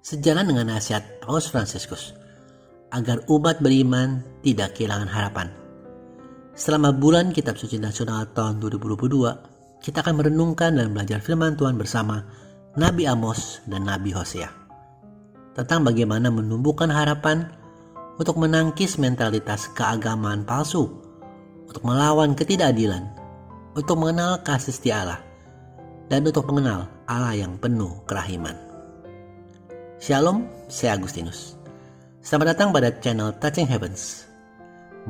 Sejalan dengan nasihat Paus Fransiskus agar umat beriman tidak kehilangan harapan. Selama bulan Kitab Suci Nasional tahun 2022, kita akan merenungkan dan belajar firman Tuhan bersama Nabi Amos dan Nabi Hosea tentang bagaimana menumbuhkan harapan untuk menangkis mentalitas keagamaan palsu, untuk melawan ketidakadilan, untuk mengenal kasih setia Allah, dan untuk mengenal Allah yang penuh kerahiman. Shalom, saya Agustinus. Selamat datang pada channel Touching Heavens.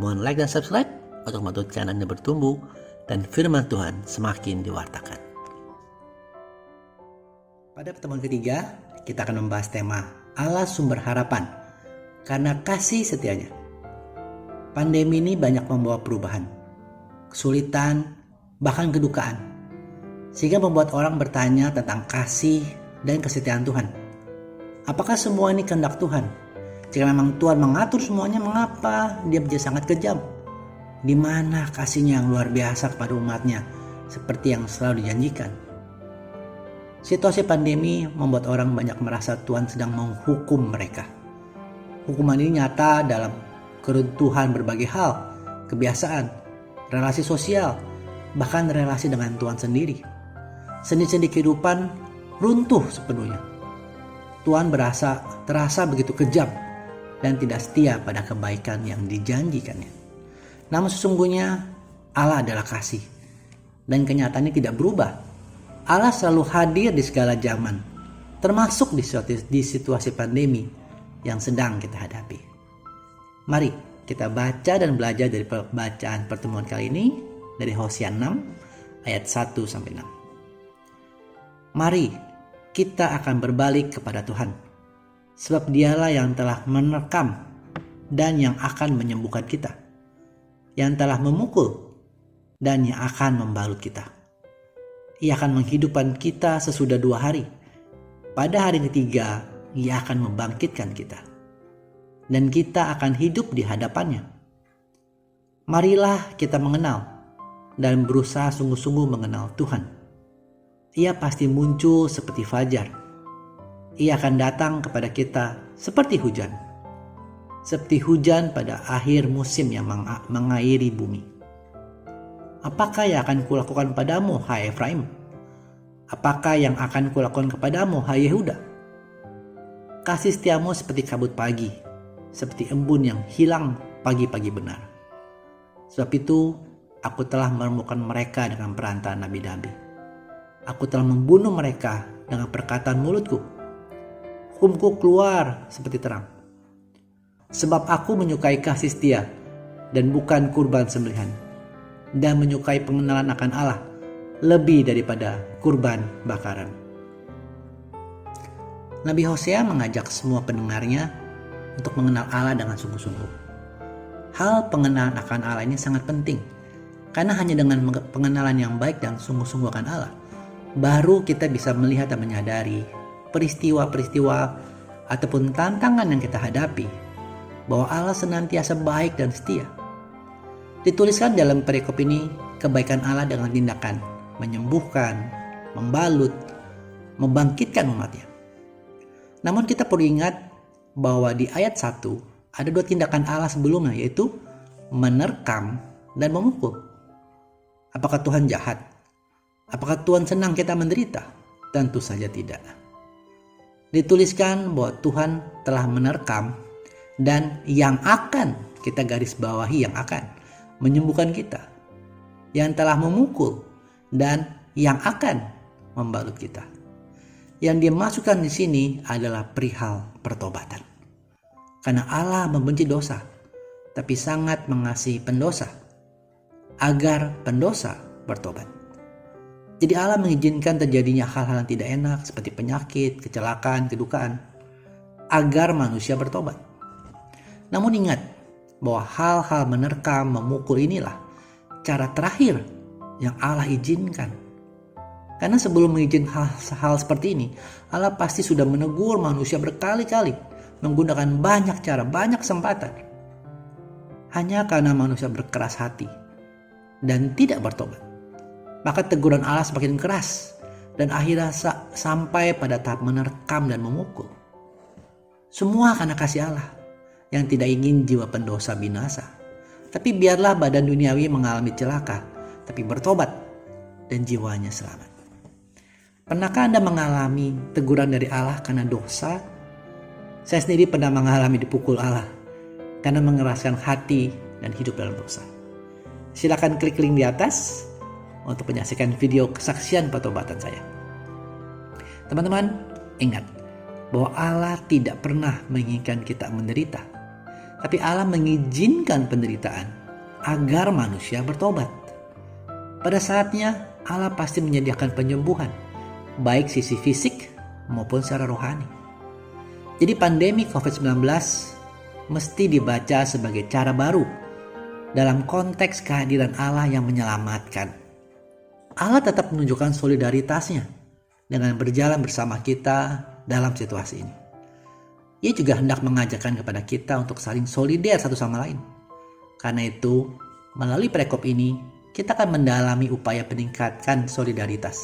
Mohon like dan subscribe untuk membantu channel ini bertumbuh dan firman Tuhan semakin diwartakan. Pada pertemuan ketiga, kita akan membahas tema Allah sumber harapan karena kasih setianya. Pandemi ini banyak membawa perubahan, kesulitan, bahkan kedukaan, sehingga membuat orang bertanya tentang kasih dan kesetiaan Tuhan. Apakah semua ini kehendak Tuhan? Jika memang Tuhan mengatur semuanya, mengapa Dia menjadi sangat kejam? Di mana kasihnya yang luar biasa kepada umatnya, seperti yang selalu dijanjikan? Situasi pandemi membuat orang banyak merasa Tuhan sedang menghukum mereka. Hukuman ini nyata dalam keruntuhan berbagai hal, kebiasaan, relasi sosial, bahkan relasi dengan Tuhan sendiri. Sendi-sendi kehidupan runtuh sepenuhnya. Tuhan terasa begitu kejam dan tidak setia pada kebaikan yang dijanjikannya. Namun sesungguhnya Allah adalah kasih dan kenyataannya tidak berubah. Allah selalu hadir di segala zaman, termasuk di situasi pandemi yang sedang kita hadapi. Mari kita baca dan belajar dari bacaan pertemuan kali ini dari Hosea 6 ayat 1-6. Mari kita akan berbalik kepada Tuhan, sebab Dialah yang telah menerkam dan yang akan menyembuhkan kita, yang telah memukul dan yang akan membalut kita. Ia akan menghidupkan kita sesudah 2 hari. Pada hari ketiga, Ia akan membangkitkan kita, dan kita akan hidup di hadapannya. Marilah kita mengenal dan berusaha sungguh-sungguh mengenal Tuhan. Ia pasti muncul seperti fajar. Ia akan datang kepada kita seperti hujan. Seperti hujan pada akhir musim yang mengairi bumi. Apakah yang akan kulakukan padamu, hai Efraim? Apakah yang akan kulakukan kepadamu, hai Yehuda? Kasih setiamu seperti kabut pagi, seperti embun yang hilang pagi-pagi benar. Sebab itu, aku telah meremukkan mereka dengan perantaraan nabi-nabi. Aku telah membunuh mereka dengan perkataan mulutku. Hukumku keluar seperti terang. Sebab aku menyukai kasih setia dan bukan kurban sembelihan, dan menyukai pengenalan akan Allah lebih daripada kurban bakaran. Nabi Hosea mengajak semua pendengarnya untuk mengenal Allah dengan sungguh-sungguh. Hal pengenalan akan Allah ini sangat penting, karena hanya dengan pengenalan yang baik dan sungguh-sungguh akan Allah, baru kita bisa melihat dan menyadari peristiwa-peristiwa ataupun tantangan yang kita hadapi, bahwa Allah senantiasa baik dan setia. Dituliskan dalam perikop ini kebaikan Allah dengan tindakan menyembuhkan, membalut, membangkitkan umatnya. Namun kita perlu ingat bahwa di ayat 1 ada 2 tindakan Allah sebelumnya, yaitu menerkam dan memukul. Apakah Tuhan jahat? Apakah Tuhan senang kita menderita? Tentu saja tidak. Dituliskan bahwa Tuhan telah menerkam dan yang akan, kita garis bawahi yang akan menyembuhkan kita, yang telah memukul dan yang akan membalut kita. Yang dimasukkan di sini adalah perihal pertobatan. Karena Allah membenci dosa, tapi sangat mengasihi pendosa, agar pendosa bertobat. Jadi Allah mengizinkan terjadinya hal-hal yang tidak enak seperti penyakit, kecelakaan, kedukaan, agar manusia bertobat. Namun ingat bahwa hal-hal menerkam, memukul inilah cara terakhir yang Allah izinkan. Karena sebelum mengizinkan hal seperti ini, Allah pasti sudah menegur manusia berkali-kali, menggunakan banyak cara, banyak kesempatan. Hanya karena manusia berkeras hati dan tidak bertobat, maka teguran Allah semakin keras dan akhirnya sampai pada tahap menerkam dan memukul. Semua karena kasih Allah yang tidak ingin jiwa pendosa binasa. Tapi biarlah badan duniawi mengalami celaka, tapi bertobat dan jiwanya selamat. Pernahkah Anda mengalami teguran dari Allah karena dosa? Saya sendiri pernah mengalami dipukul Allah karena mengeraskan hati dan hidup dalam dosa. Silakan klik link di atas untuk menyaksikan video kesaksian pertobatan saya. Teman-teman, ingat bahwa Allah tidak pernah menginginkan kita menderita. Tapi Allah mengizinkan penderitaan agar manusia bertobat. Pada saatnya Allah pasti menyediakan penyembuhan, baik sisi fisik maupun secara rohani. Jadi pandemi COVID-19 mesti dibaca sebagai cara baru dalam konteks kehadiran Allah yang menyelamatkan. Allah tetap menunjukkan solidaritasnya dengan berjalan bersama kita dalam situasi ini. Ia juga hendak mengajarkan kepada kita untuk saling solider satu sama lain. Karena itu, melalui Prekop ini, kita akan mendalami upaya meningkatkan solidaritas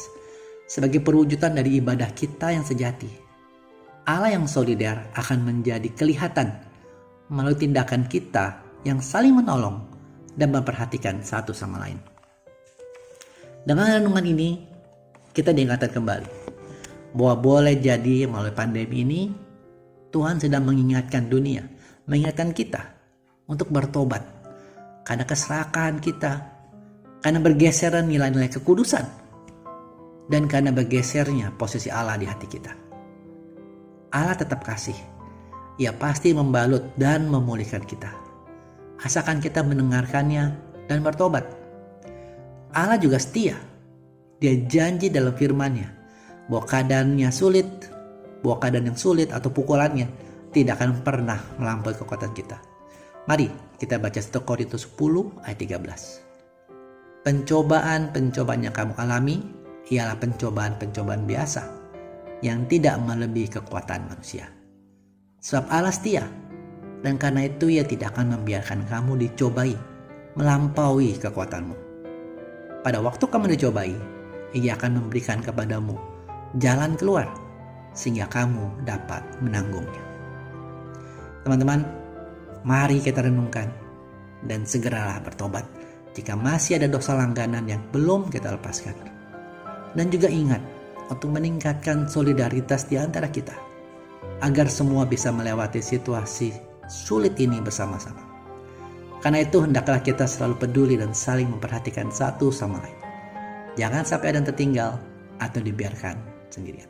sebagai perwujudan dari ibadah kita yang sejati. Allah yang solider akan menjadi kelihatan melalui tindakan kita yang saling menolong dan memperhatikan satu sama lain. Dengan renungan ini, kita diingatkan kembali bahwa boleh jadi melalui pandemi ini, Tuhan sedang mengingatkan dunia, mengingatkan kita untuk bertobat karena keserakahan kita, karena bergeseran nilai-nilai kekudusan, dan karena bergesernya posisi Allah di hati kita. Allah tetap kasih, Ia pasti membalut dan memulihkan kita, asalkan kita mendengarkannya dan bertobat. Allah juga setia, Dia janji dalam firman-Nya bahwa keadaan yang sulit atau pukulannya tidak akan pernah melampaui kekuatan kita. Mari kita baca 1 Korintus 10 ayat 13. Pencobaan-pencobaan yang kamu alami ialah pencobaan-pencobaan biasa yang tidak melebihi kekuatan manusia. Sebab Allah setia, dan karena itu Ia tidak akan membiarkan kamu dicobai melampaui kekuatanmu. Pada waktu kamu dicobai, Ia akan memberikan kepadamu jalan keluar sehingga kamu dapat menanggungnya. Teman-teman, mari kita renungkan dan segeralah bertobat jika masih ada dosa langganan yang belum kita lepaskan. Dan juga ingat untuk meningkatkan solidaritas di antara kita agar semua bisa melewati situasi sulit ini bersama-sama. Karena itu hendaklah kita selalu peduli dan saling memperhatikan satu sama lain. Jangan sampai ada yang tertinggal atau dibiarkan sendirian.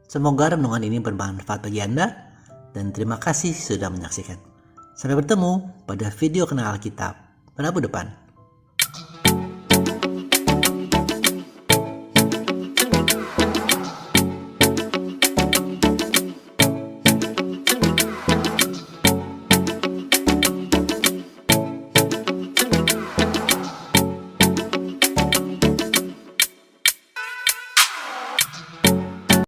Semoga renungan ini bermanfaat bagi Anda dan terima kasih sudah menyaksikan. Sampai bertemu pada video Kenal Alkitab Rabu depan.